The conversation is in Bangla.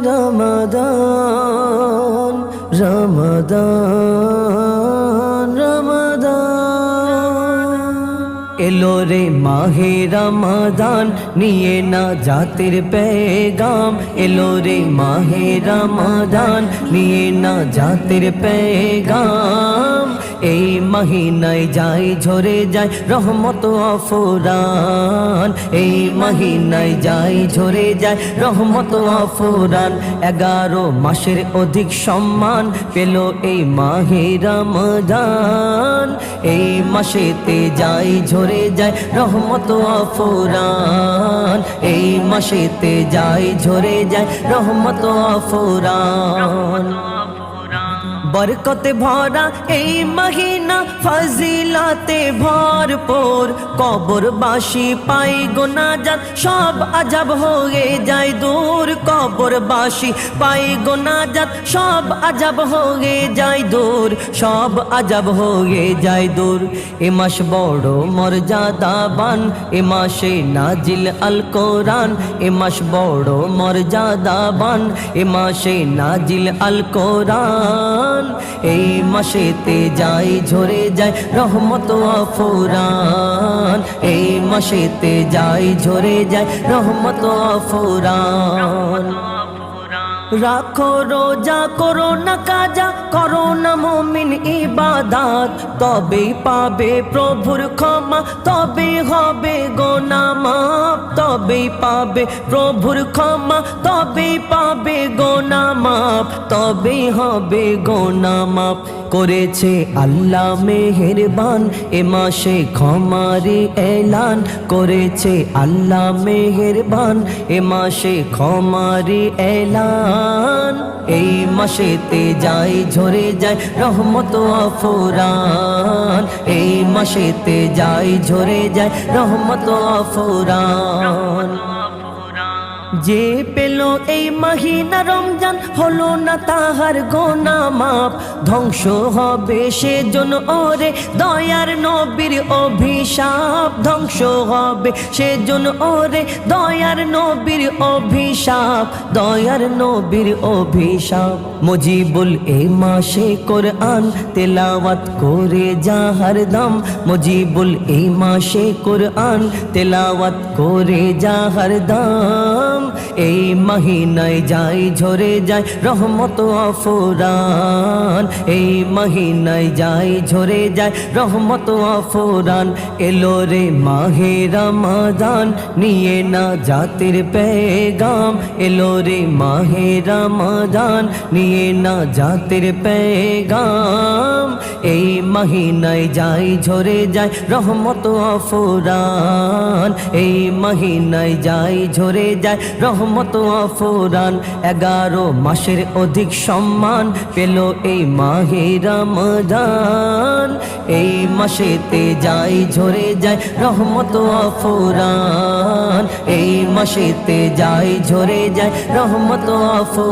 রমাদান রমাদান রমাদান এলো রে মাহে রমাদান নিয়ে না জাতির পেগাম এলো রে মাহে রমাদান নিয়ে না জাতির পেগাম এই মহিনায় যায় ঝরে যায় রহমত আফুরান এই মহিনায় যায় ঝরে যায় রহমত আফুরান 11 মাসের অধিক সম্মান পেল এই মাহে রমাদান এই মাসেতে যায় ঝরে যায় রহমত আফুরান এই মাসেতে যায় ঝরে যায় রহমত আফুরান বরকতে ভরা এই মহিনা ফজিলাতে ভরপুর কবরবাসী পাই গুনাহগার সব আজব হয়ে যায় দূর কবরবাসী পাই গুনাহগার সব আজব হয়ে যায় দূর সব আজব হয়ে যায় দূর এ মাস বড় মর্যাদাবান এ মাসে নাজিল আল কোরআন এ মাস বড় মর্যাদাবান এ মাসে নাজিল আল কোরআন এই মাসেতে যায় ঝরে যায় রহমত আফুরান এই মাসেতে যায় ঝরে যায় রহমত আফুরান রাখো রোজা করো না কাজা করো না মুমিন ইবাদত তবেই পাবে প্রভুর ক্ষমা তবেই হবে গুনাহ মাফ তবেই পাবে প্রভুর ক্ষমা তবেই পাবে গুনাহ মাফ তবেই হবে গুনাহ মাফ করেছে আল্লাহ মেহেরবান এ মাসে ক্ষমারি এলান করেছে আল্লাহ মেহেরবান এ মাসে ক্ষমারি এলান এই মাসেতে যায় ঝরে যায় রহমত আফুরান এই মাসেতে যায় ঝরে যায় রহমত আফুরান যে পেল এই মহিনা রমজান হলো না তাহার গুনাহ মাফ ধ্বংস হবে সেজন ওরে দয়ার নবীর অভিশাপ ধ্বংস হবে সেজন ওরে দয়ার নবীর অভিশাপ দয়ার নবীর অভিশাপ মুজিবুল এই মাসে কোরআন তেলাওয়াত করে যা হরদম মুজিবুল এই মাসে কোরআন তেলাওয়াত করে যা হরদম এই মহিনায় যায় ঝরে যায় রহমত আফুরান এই মহিনায় যায় ঝরে যায় রহমত আফুরান এলো রে মাহে রমাদান নিয়ে না জাতির পেগাম এলো রে মাহে রমাদান নিয়ে না জাতির পেগাম এই মহিনায় যায় ঝরে যায় রহমত আফুরান এই মহিনায় যায় ঝরে যায় রহমত আফুরান 11 মাসের অধিক সম্মান পেল এই মাহে রমাদান এই মাসেতে যায় ঝরে যায় রহমত আফুরান এই মাসেতে যায় ঝরে যায় রহমত আফুরান